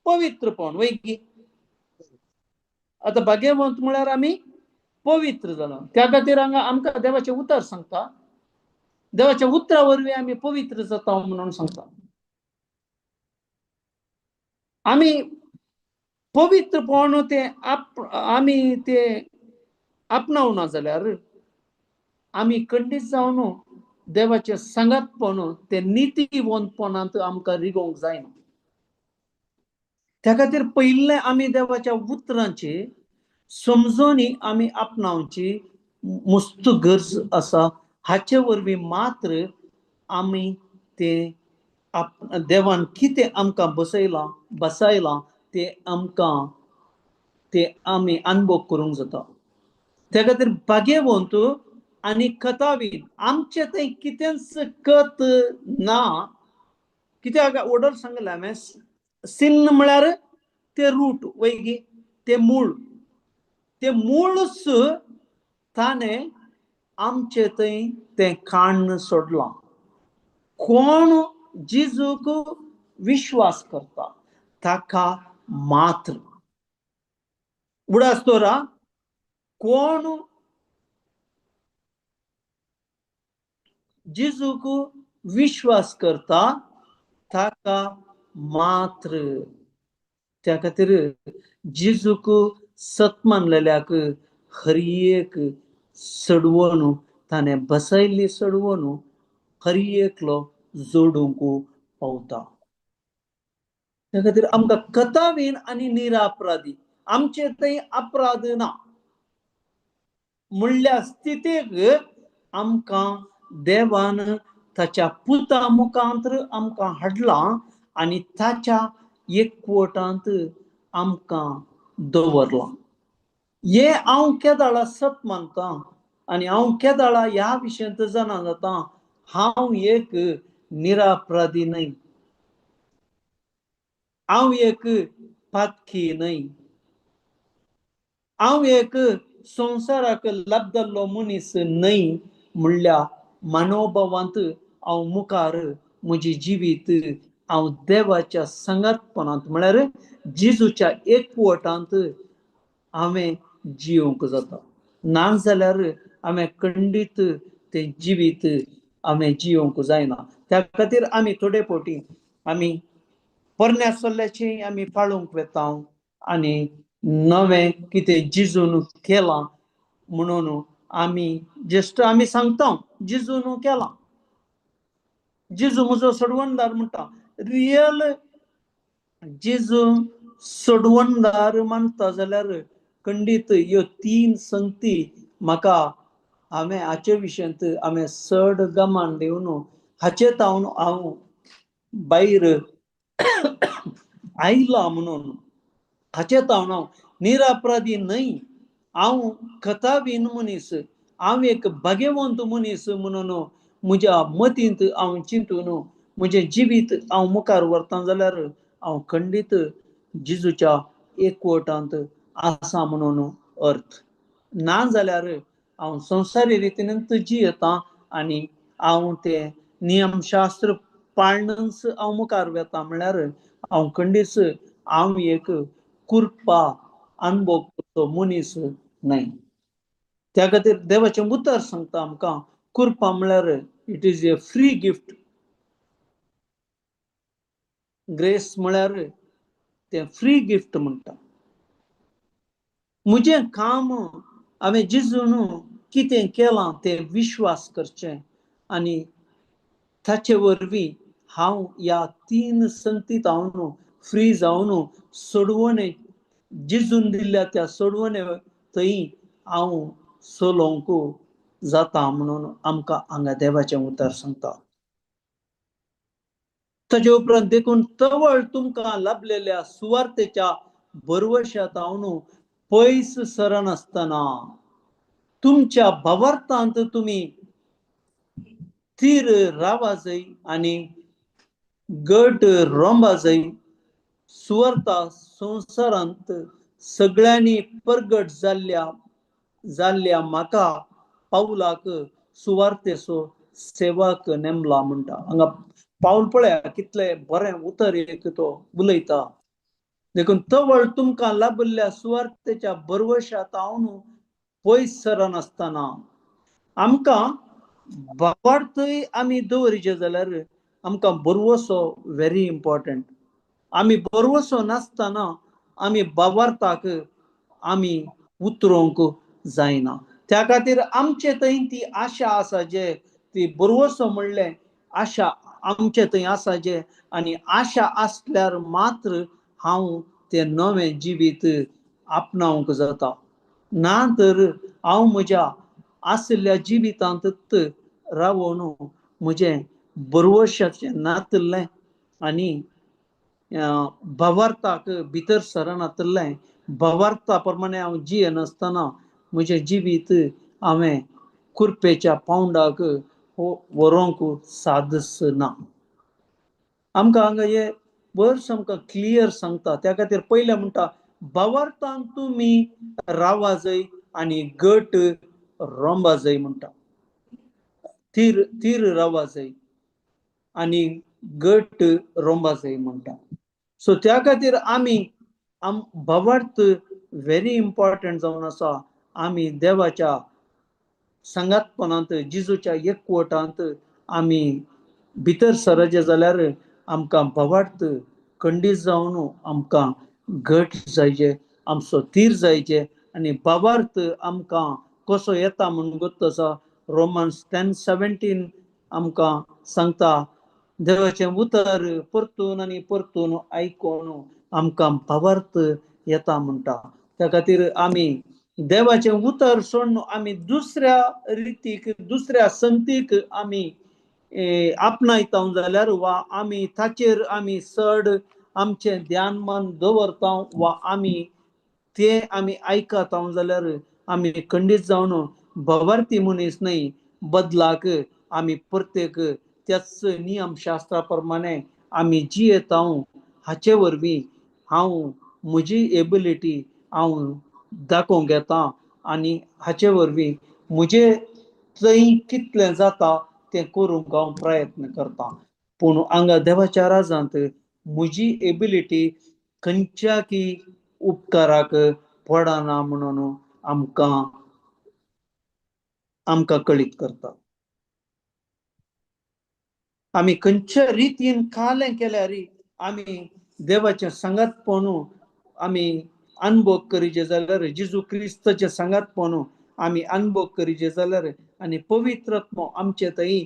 पवित्रपण वैगी. आतां भाग्यवंत म्हळ्यार आमी पवित्र जालो. त्या खातीर हांगा आमकां देवाचें उतर सांगता देवाच्या उतरा वरवीं आमी पवित्र जाता म्हणून सांगता. आमी पवित्रपण तें आमी तें आपणावना जाल्यार आमी खंडीत जावन देवाचें सांगातपण तें नितीवंतपणांत आमकां रिगोवंक जायना. त्या खातीर पयलें आमी देवाच्या उतरांचे समजोनी आमी आपणावची मस्त गरज आसा. हाचे वरवीं मात्र आमी ते देवान कितें आमकां बसयलां ते आमी अनुभव करूंक जाता. त्या खातीर भाग्यवंत आनी कथावीन आमचे थंय कितेंच कथ ना. कित्याक ऑर्डर सांगलें हांवें, सिन्न म्हळ्यार ते रूट वैगी, ते मूळच ताणें आमचे थंय तें काडून सोडलां. कोण जेजूक विश्वास करता ताका मात्र उडास्तोरा कोण जेजूक विश्वास करता ताका मात्र. त्या खातीर जेजूक सत मानलेल्याक हर एक सडवण ताणें बसयल्ली सडवण हर एकलो जोडूंक पावता. त्या खातीर आमकां कथावीन आनी निरापराधी आमचे थंय अपराध ना म्हणल्या स्थितीक आमकां देवान ताच्या पुता मुखांतर आमकां हाडलां आनी ताच्या एकवटांत आमकां दवरलां. हे हांव केदाळा सत मानतां आनी हांव केदाळा ह्या विशयांत जाणा जाता. हांव एक निरापराधी न्हय, हांव एक पातकी न्हय, हांव एक संवसाराक लाभदल्लो मनीस न्हय म्हणल्या मनोभावांत हांव मुखार म्हजी जिवीत हांव देवाच्या संगतपणांत म्हळ्यार जेजूच्या एकवटांत हांवें जियोंक जाता. नाजाल्यार हांवें खंडीत तें जिवीत हांवें जियोंक जायना. त्या खातीर आमी थोडे फावटी आमी पोरण्या सोल्ल्याची आमी पाळूंक वेता आनी नवें कितें जेजून केलां म्हणून आमी सांगता जेजून केलां, जेजू म्हजो सोडवणदार म्हणटा. रियल जेजू सोडवणदार मानता जाल्यार खंडीत ह्यो 3 संगती म्हाका हांवें हाचे विशयांत हांवें चड गमान दिवून हाचेत हांव भायर आयलां म्हणून हाचेत हांव निरापराधी न्हय, हांव कथावीन मनीस, हांव एक भाग्यवंत मनीस म्हणून म्हज्या मतींत हांव चिंतून म्हजें जिवीत हांव मुखार व्हरतां जाल्यार हांव खंडीत जेजूच्या एकवटांत आसा म्हणून अर्थ. ना जाल्यार हांव संवसारी रितीनच जियेतां आनी हांव तें नियमशास्त्र पाळनच हांव मुखार वेतां म्हळ्यार हांव खंडीत हांव एक कुरपा अनुभव करचो मनीस न्हय. त्या खातीर देवाचें उतर सांगता आमकां कुरपा म्हळ्यार it is a free gift. Grace म्हळ्यार तें फ्री गिफ्ट म्हणटा. म्हजें काम हांवें जेजून कितें केलां तें विश्वास करचें आनी ताचे वरवीं हांव ह्या 3 संगतींत हांव फ्री जावन सोडवणे जेजून दिल्ल्या त्या सोडवणे थंय हांव चलोवंक जाता म्हणून आमकां हांगा देवाचें उतर सांगता. ताचे उपरांत देखून तवळ तुमकां लाभलेल्या सुवार्थेच्या भरवश्यांत हांव पयस सरनासतना तुमच्या भावार्थांत तुमी थीर रावा जाय आनी घट रोंबा जाय. सुवार्ता संवसारांत सगळ्यांनी प्रगट जाल्ल्या म्हाका पावलाक सुवार्थेचो सेवक नेमला म्हणटा. हांगा पावल पळया कितले बरें उतर एक तो उलयता. देखून तवळ तुमकां लाभल्या सुवार्थेच्या भरवश्यांत हांव पयस सरनासतना आमकां भावार्थय आमी दवरचे जाल्यार आमकां बरवसो व्हेरी इम्पॉर्टंट. आमी बरवसो नासतना आमी भावार्थाक आमी उतरोवंक जायना. त्या खातीर आमचे थंय ती आशा आसा जे ती बरवसो म्हणलें आशा आमचे थंय आसा जे आनी आशा आसल्यार मात्र हांव तें नवें जिवीत आपणावंक जाता. ना तर हांव म्हज्या आसल्या जिवितांत रावून म्हजें बरवशाचें नातल्लें आनी भावार्थाक भितर सरनातलें भावार्था प्रमाणे हांव जियेनासतना म्हजें जिवीत हांवें कुरपेच्या पावंडाक व्हरूंक सादस ना. आमकां हांगा हे वर्स आमकां क्लियर सांगता. त्या खातीर पयलें म्हणटा भावार्थान तुमी रावा जाय आनी घट रोंबा जाय म्हणटा. थीर रावा जाय आनी घट रोंबा जाय म्हणटा. सो त्या खातीर आमी भावार्थ व्हेरी इम्पॉर्टंट जावन आसा. आमी देवाच्या संगातपणांत जिजूच्या एकवटांत आमी भितर सरचे जाल्यार आमकां भावार्थ खंडीत जावन आमकां घट जायचे, आमचो थीर जायचे आनी भावार्थ आमकां कसो येता म्हणून गोत्त आसा. रोमन्स 10:17 आमकां सांगता देवाचें उतर परतून आनी परतून आयकून आमकां भावार्थ येता म्हणटा. त्या खातीर आमी देवाचें उतर सोडून आमी दुसऱ्या रितीक दुसऱ्या संतीक आमी आपणायता जाल्यार वा आमी ताचेर आमी चड आमचें ध्यान मन दवरता वा आमी ते आमी आयकता जाल्यार आमी खंडीत जावन भावार्थी मनीस न्हय, बदलाक आमी प्रत्येक त्याच नियम शास्त्रा प्रमाणे आमी जियेता हाचे वरवीं हांव म्हजी एबिलिटी हांव दाखोवंक येता आनी हाचे वरवीं म्हजें थंय कितलें जाता तें करूंक हांव प्रयत्न करतां. पूण हांगा देवाच्या राजांत म्हजी एबिलिटी खंयच्याकी उपकाराक पडना म्हणून आमकां कळीत करता. आमी खंयच्या रितीन कालें केल्यार आमी देवाचें सांगातपण आमी अनुभव करीचे जाल्यार जेजू क्रिस्ताचें सांगातपण आमी अनुभव करीचे जाल्यार आनी पवित्रत्व आमचे थंय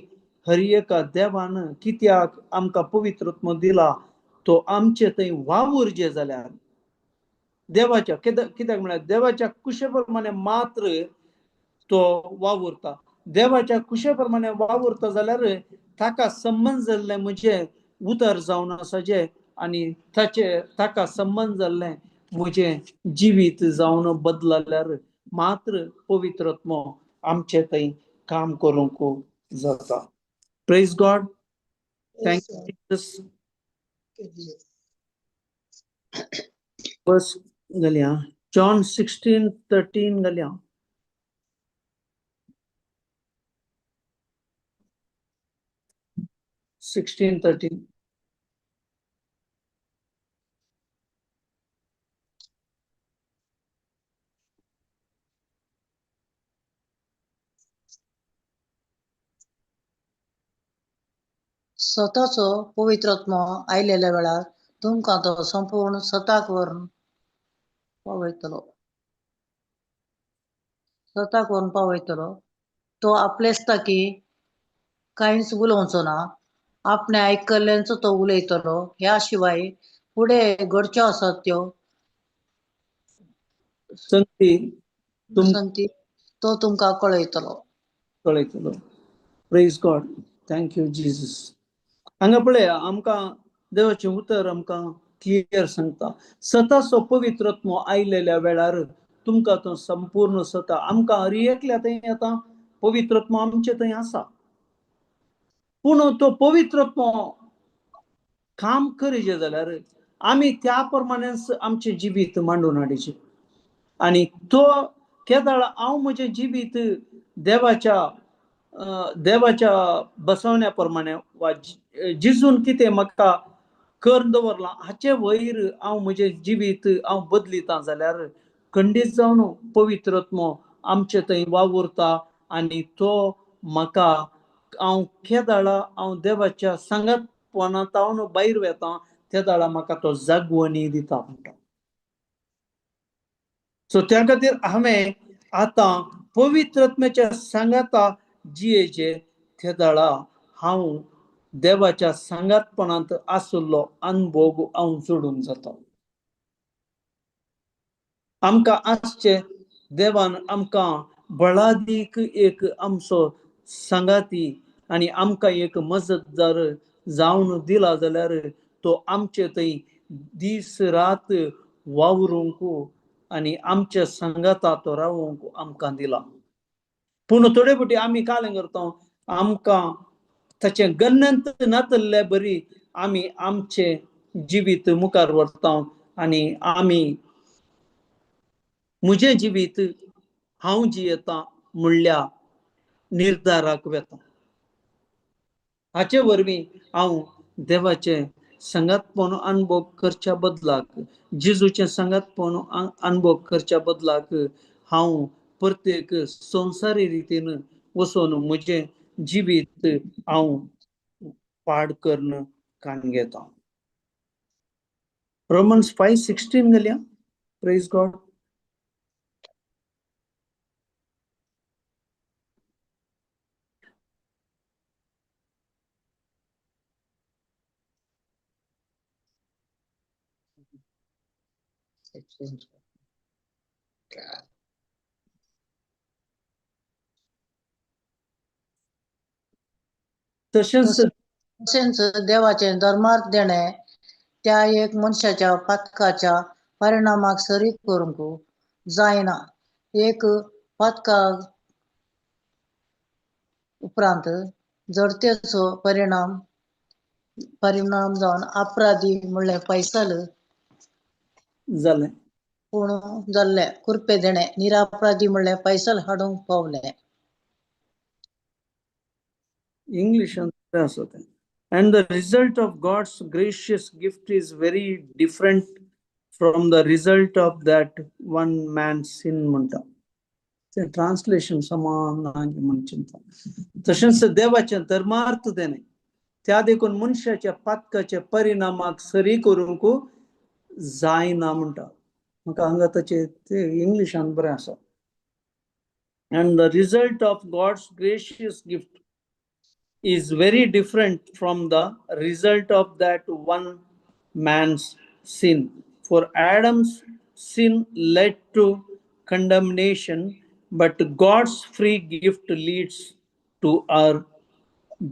हर एका देवान कित्याक आमकां पवित्रत्व दिला तो आमचे थंय वावुरचे जाल्यार देवाच्या कित्याक म्हळ्यार देवाच्या कुशे प्रमाणे मात्र तो वावुरता. देवाच्या कुशे प्रमाणे वावुरता जाल्यार ताका संबंध जाल्लें म्हजें उतर जावन आसाचें आनी ताका संबंध जाल्लें म्हजें जिवीत जावन बदलल्यार मात्र पवित्रत्व आमचे थंय काम करूंक जाता. Praise God. Thank you Jesus. बस घालया जॉन 16:13 घालया. स्वताचो पवित्रत्व आयलेल्या वेळार तुमकां तो संपूर्ण स्वताक व्हरून पावयतलो. तो आपलेस्ताकी कांयच उलोवचो ना. आपणे आयकल्ल्यांचो तो उलयतलो. ह्या शिवाय फुडें घडच्यो आसात त्यो संगती तो तुमकां कळयतलो. Praise God. Thank you Jesus. हांगा पळया आमकां देवाचें उतर आमकां क्लियर सांगता. स्वताचो पवित्रत्व आयलेल्या वेळार तुमकां तो संपूर्ण स्वता आमकां हर एकल्या थंय येता पवित्रत्व आमचे थंय आसा. पूण तो पवित्रत्व काम करीचे जाल्यार आमी त्या प्रमाणेच आमचें जिवीत मांडून हाडचें. आनी तो केदाळ हांव म्हजें जिवीत देवाच्या बसवण्या प्रमाणे वा जिजून कितें म्हाका करून दवरलां हाचे वयर हांव म्हजें जिवीत हांव बदलितां जाल्यार खंडीत जावन पवित्रत्व आमचे थंय वावुरता आनी तो म्हाका हांव केदाळा हांव देवाच्या सांगातपणांत हांव भायर वेतां त्या दाळा म्हाका तो जागवणी दिता म्हणटा. सो त्या खातीर हांवें आतां पवित्रत्वाच्या सांगाता जियेचे त्या दाळा हांव देवाच्या सांगातपणांत आसुल्लो अनुभव हांव जोडूंक जाता. आमकां आसचें देवान आमकां बळादीक एक आमचो सांगाती आनी आमकां एक मजतदार जावन दिला जाल्यार तो आमचे थंय दीस रात वावरूंक आनी आमच्या संगाता तो रावूंक आमकां दिला. पूण थोडे फावटी आमी कालें करता, आमकां ताचें गन्नत नातल्ले बरी आमी आमचे जिवीत मुखार व्हरता आनी आमी म्हजें जिवीत हांव जियेतां म्हणल्या निर्धाराक वेता. हाचे वरवीं हांव देवाचें संगतपण अनुभव करच्या बदलाक, जेजूचें संगतपण अनुभव करच्या बदलाक हांव प्रत्येक संवसारी रितीन वचून म्हजें जिवीत हांव पाड करून कान घेतां. रोमन्स 5:16 घालया. Praise God. तशेंच देवाचें धर्मार्थ देणे त्या एक मनशाच्या पातकाच्या परिणामाक सरी करूंक जायना. एक पातका उपरांत जर तेचो परिणाम जावन अपराधी म्हणलें पैसल जालें. पूण जाल्लें कुरपे देणे निरापराधी म्हणलें पैसल हाडूंक पावलें. इंग्लिशान आसा तें. And the result of God's gracious gift is very different from the result of that one man's sin म्हणटा. तें ट्रान्सलेशन समान म्हण चिंता. तशेंच देवाचें धर्मार्थ देणे त्या देखून मनशाच्या पातकाच्या परिणामाक सरी करूंक जायना म्हणटा. म्हाका हांगा ताचें तें इंग्लिशान बरें आसा. And the result of God's gracious gift is very different from the result of that one man's sin. For Adam's sin led to condemnation, but God's free gift leads to our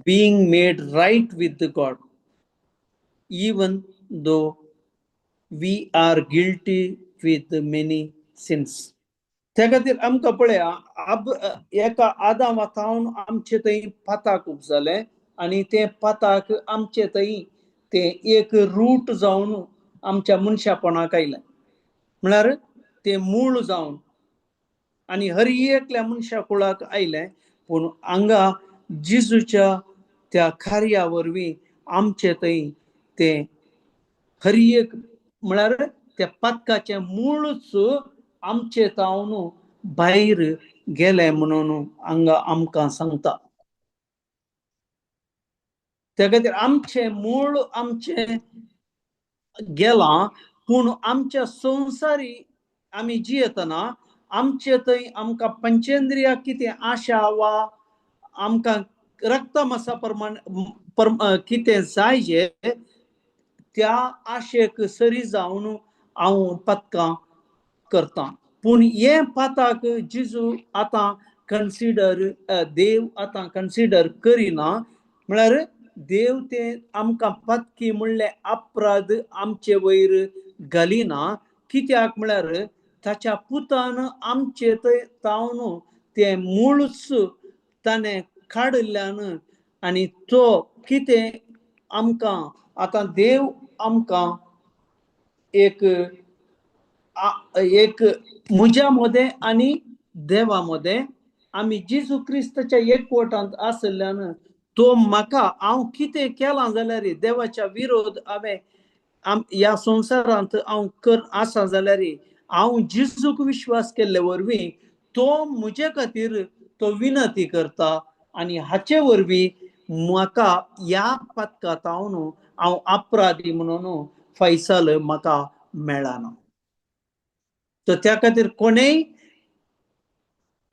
being made right with God, even though we are guilty with many sins. त्या खातीर आमकां पळया, एका आदामातावन आमचे थंय पाताक उपजलें आनी तें पाताक आमचे थंय तें एक रूट जावन आमच्या मनशापणाक आयलें. म्हळ्यार तें मूळ जावन आनी हर एकल्या मनशा कुळाक आयलें. पूण हांगा जेजूच्या त्या कार्या वरवीं आमचे थंय तें हर एक म्हळ्यार त्या पातकाचें मूळच आमचे तावन भायर गेलें म्हणून हांगा आमकां सांगता. त्या खातीर आमचें मूळ आमचें गेलां, पूण आमच्या संवसारी आमी जियेतना आमचे थंय आमकां पंचेंद्रिया कितें आशा वा आमकां रक्ता मासा प्रमाण कितें जाय जे त्या आशेक सरी जावन हांव पातकां करतां. पूण हे पाताक जेजू आतां देव आतां कन्सिडर करिना. म्हळ्यार देव तें आमकां पातकी म्हणलें अपराध आमचे वयर घालिना. कित्याक म्हळ्यार ताच्या पुतान आमचे तावन तें मूळच ताणें काडल्यान आनी तो कितें आमकां आतां देव आमकां एक म्हज्या मदें आनी देवा मदें आमी जेजू क्रिस्ताच्या एकवटांत आसल्यान तो म्हाका हांव कितें केलां जाल्यार देवाच्या विरोध हांवें ह्या संवसारांत हांव आसा जाल्यार हांव जेजूक विश्वास केल्ले वरवीं तो म्हजे खातीर तो विनंती करता आनी हाचे वरवीं म्हाका ह्या पातकांत हांव अपराधी म्हणून फैसल म्हाका मेळना. तर त्या खातीर कोणेय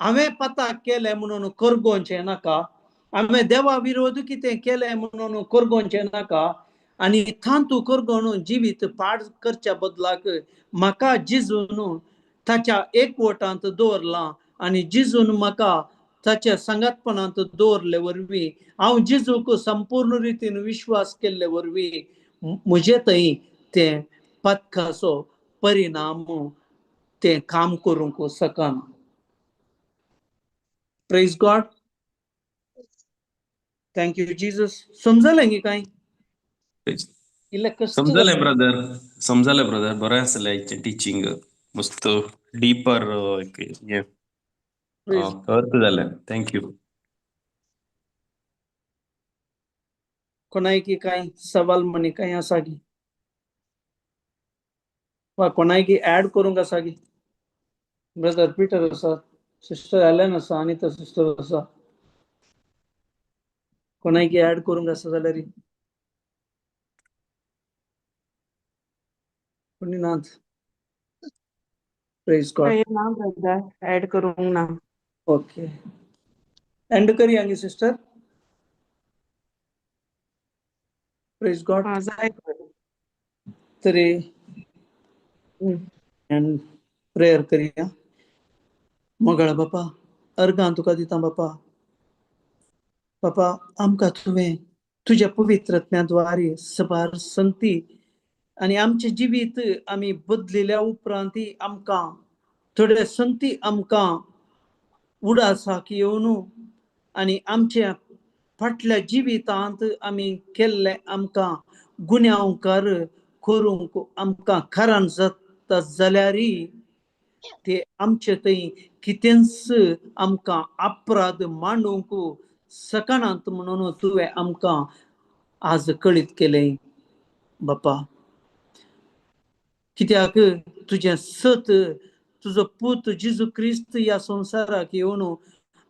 हांवें पाताक केलें म्हणून करगोवचें नाका. हांवें देवा विरोध कितें केलें म्हणून करगोवचें नाका आनी थांतू करगोवन जिवीत पाड करच्या बदलाक म्हाका जेजून ताच्या एकवटांत दवरला आणि जिजून म्हाका ताच्या संगातपणांत दवरले वरवीं हांव जिजूक संपूर्ण रितीन विश्वास केल्ले वरवीं म्हजे थंय ते पथकाचो परिणाम ते काम करूंक शकना. Praise God. Thank you Jesus. समजलें न्ही काय? इल्लें कष्ट समजले ब्रदर बरें आसलें हेचें टिचींग मस्त डीपर अर्थ जालें. थँक्यू. कोणायकी काय सवाल म्हणे काय आसा की वा कोणायकी ऍड करूंक आसा की? ब्रदर पीटर आसा, सिस्टर एलन आसा, अनिता सिस्टर आसा. कोणायकी ऍड करूंक आसा जाल्यार कोणी नात. Praise God. काही ना ब्रदर ऍड करूंक ना. ओके, एंड करूया न्ही सिस्टर. Praise God. हा जाय तरी एंड प्रेयर करूया. मोगळा बापा, अर्गां तुका दिता बापा. बापा आमकां तुवें तुज्या पवित्रत्म्याद्वारे सबार संगती आनी आमचे जिवीत आमी बदलिल्या उपरांत आमकां थोड्या संगती आमकां उडासाक येवन आनी आमच्या फाटल्या जिवितांत आमी केल्ले आमकां गुन्यांवकार करूंक आमकां कारण जाता जाल्यार ते आमचे थंय कितेंच आमकां अपराध मांडूंक सकनात म्हणून तुवें आमकां आज कळीत केलें बापा. कित्याक तुजें सत तुजो पूत जेजू क्रिस्त ह्या संवसाराक येवन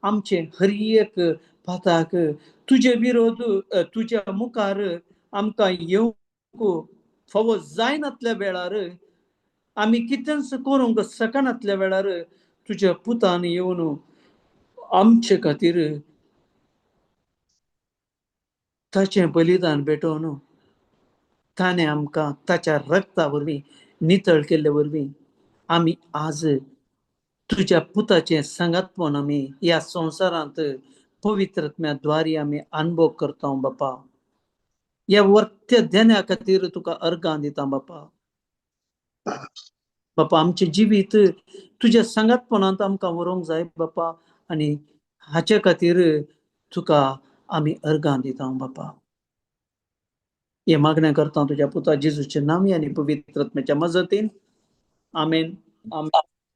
आमचे हर एक पाताक तुजे विरोध तुज्या मुखार आमकां येवंक फावो जायनातल्या वेळार आमी कितेंच करूंक सकनातल्या वेळार तुज्या पुतान येवन आमचे खातीर ताचें बलिदान भेटोवन ताणें आमकां ताच्या रक्ता वरवीं नितळ केल्ले वरवीं आमी आज तुज्या पुताचें सांगातपण आमी ह्या संवसारांत पवित्रत्म्याद्वारे आमी अनुभव करता बापा. ह्या वर्त्य ध्याना खातीर तुका अर्गां दिता बापा. बापा आमचे जिवीत तुज्या सांगातपणांत आमकां व्हरूंक जाय बापा आनी हाचे खातीर तुका आमी अर्गां दिता बापा. हे मागणें करता तुज्या पुता जेजूचे नामी आनी पवित्रत्म्याच्या मजतीन. आमेन. आमेन.